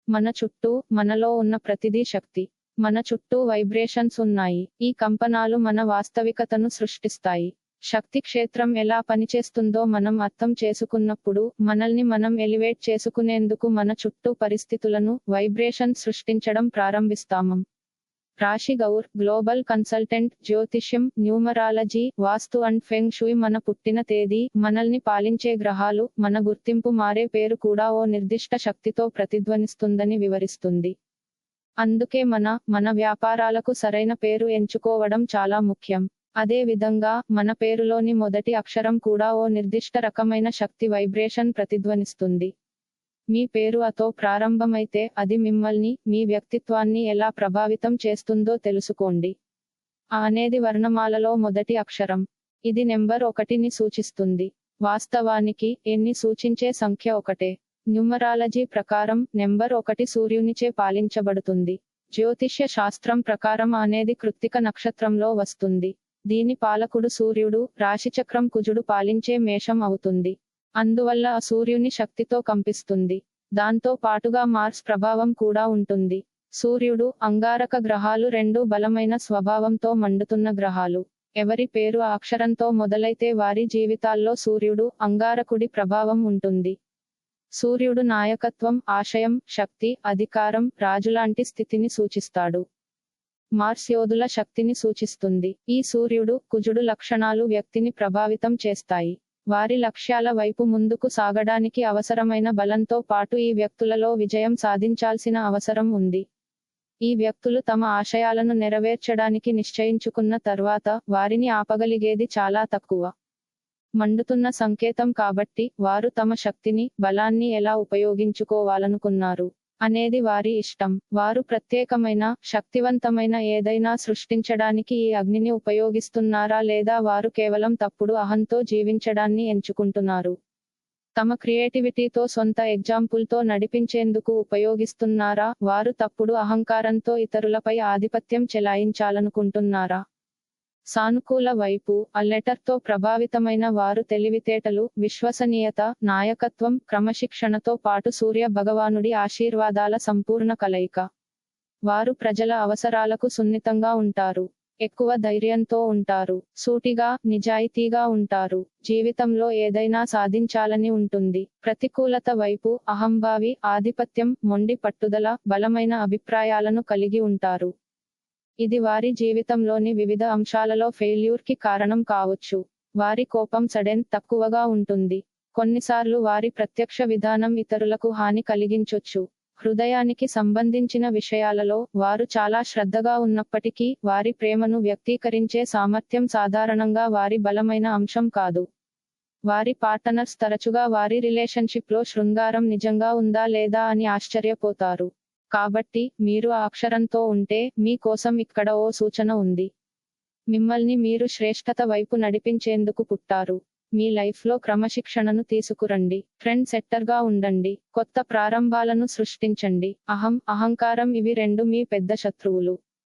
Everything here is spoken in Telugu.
మన చుట్టూ, మనలో ఉన్న ప్రతిదీ శక్తి. మన చుట్టూ వైబ్రేషన్స్ ఉన్నాయి. ఈ కంపనాలు మన వాస్తవికతను సృష్టిస్తాయి. శక్తి క్షేత్రం ఎలా పనిచేస్తుందో మనం అర్థం చేసుకున్నప్పుడు, మనల్ని మనం ఎలివేట్ చేసుకునేందుకు మన చుట్టూ పరిస్థితులను, వైబ్రేషన్ సృష్టించడం ప్రారంభిస్తాము. రాశి గౌర్, గ్లోబల్ కన్సల్టెంట్, జ్యోతిష్యం, numerology, vastu and feng shui. మన పుట్టిన తేదీ, మనల్ని పాలించే గ్రహాలు, మన గుర్తింపు మారే పేరు కూడా ఓ నిర్దిష్ట శక్తితో ప్రతిధ్వనిస్తుందని వివరిస్తుంది. అందుకే మన వ్యాపారాలకు సరైన పేరు ఎంచుకోవడం చాలా ముఖ్యం. అదే విధంగా, మన పేరులోని మొదటి అక్షరం కూడా ఓ నిర్దిష్ట రకమైన శక్తి వైబ్రేషన్ ప్రతిధ్వనిస్తుంది. మీ పేరు అతో ప్రారంభమైతే, అది మిమ్మల్ని, మీ వ్యక్తిత్వాన్ని ఎలా ప్రభావితం చేస్తుందో తెలుసుకోండి. ఆ అనేది వర్ణమాలలో మొదటి అక్షరం. ఇది నెంబర్ 1ని సూచిస్తుంది. వాస్తవానికి, ఎన్ని సూచించే సంఖ్య ఒకటే. న్యూమరాలజీ ప్రకారం, నెంబర్ 1 సూర్యునిచే పాలించబడుతుంది. జ్యోతిష్య శాస్త్రం ప్రకారం అనేది కృత్తిక నక్షత్రంలో వస్తుంది. దీని పాలకుడు సూర్యుడు, రాశిచక్రం కుజుడు పాలించే మేషం అవుతుంది. అందువల్ల ఆ సూర్యుని శక్తితో కంపిస్తుంది. దాంతో పాటుగా మార్స్ ప్రభావం కూడా ఉంటుంది. సూర్యుడు, అంగారక గ్రహాలు రెండూ బలమైన స్వభావంతో మండుతున్న గ్రహాలు. ఎవరి పేరు ఆ అక్షరంతో మొదలైతే వారి జీవితాల్లో సూర్యుడు, అంగారకుడి ప్రభావం ఉంటుంది. సూర్యుడు నాయకత్వం, ఆశయం, శక్తి, అధికారం, రాజులాంటి స్థితిని సూచిస్తాడు. మార్స్ యోధుల శక్తిని సూచిస్తుంది. ఈ సూర్యుడు, కుజుడు లక్షణాలు వ్యక్తిని ప్రభావితం చేస్తాయి. వారి లక్ష్యాల వైపు ముందుకు సాగడానికి అవసరమైన బలంతో పాటు ఈ వ్యక్తులలో విజయం సాధించాల్సిన అవసరం ఉంది. ఈ వ్యక్తులు తమ ఆశయాలను నెరవేర్చడానికి నిశ్చయించుకున్న తర్వాత, వారిని ఆపగలిగేది చాలా తక్కువ. మండుతున్న సంకేతం కాబట్టి, వారు తమ శక్తిని, బలాన్ని ఎలా ఉపయోగించుకోవాలనుకున్నారు అనేది వారి ఇష్టం. వారు ప్రత్యేకమైన, శక్తివంతమైన ఏదైనా సృష్టించడానికి ఈ అగ్నిని ఉపయోగిస్తున్నారా లేదా వారు కేవలం తప్పుడు అహంతో జీవించడాన్ని ఎంచుకుంటున్నారు. తమ క్రియేటివిటీతో సొంత ఎగ్జాంపుల్తో నడిపించేందుకు ఉపయోగిస్తున్నారా, వారు తప్పుడు అహంకారంతో ఇతరులపై ఆధిపత్యం చెలాయించాలనుకుంటున్నారా? సానుకూల వైపు, ఆ లెటర్తో ప్రభావితమైన వారు తెలివితేటలు, విశ్వసనీయత, నాయకత్వం, క్రమశిక్షణతో పాటు సూర్య భగవానుడి ఆశీర్వాదాల సంపూర్ణ కలయిక. వారు ప్రజల అవసరాలకు సున్నితంగా ఉంటారు. ఎక్కువ ధైర్యంతో ఉంటారు. సూటిగా, నిజాయితీగా ఉంటారు. జీవితంలో ఏదైనా సాధించాలని ఉంటుంది. ప్రతికూలత వైపు, అహంభావి, ఆధిపత్యం, మొండి పట్టుదల, బలమైన అభిప్రాయాలను కలిగి ఉంటారు. ఇది వారి జీవితంలోని వివిధ అంశాలలో ఫెయిల్యూర్కి కారణం కావచ్చు. వారి కోపం సడెన్, తక్కువగా ఉంటుంది. కొన్నిసార్లు వారి ప్రత్యక్ష విధానం ఇతరులకు హాని కలిగించొచ్చు. హృదయానికి సంబంధించిన విషయాలలో, వారు చాలా శ్రద్ధగా ఉన్నప్పటికీ, వారి ప్రేమను వ్యక్తీకరించే సామర్థ్యం సాధారణంగా వారి బలమైన అంశం కాదు. వారి పార్ట్నర్స్ తరచుగా వారి రిలేషన్షిప్లో శృంగారం నిజంగా ఉందా లేదా అని ఆశ్చర్యపోతారు. కాబట్టి, మీరు ఆ అక్షరంతో ఉంటే, మీ కోసం ఇక్కడ ఓ సూచన ఉంది. మిమ్మల్ని మీరు శ్రేష్ఠత వైపు నడిపించేందుకు పుట్టారు. మీ లైఫ్లో క్రమశిక్షణను తీసుకురండి. ట్రెండ్ సెట్టర్గా ఉండండి. కొత్త ప్రారంభాలను సృష్టించండి. అహంకారం ఇవి రెండు మీ పెద్ద శత్రువులు.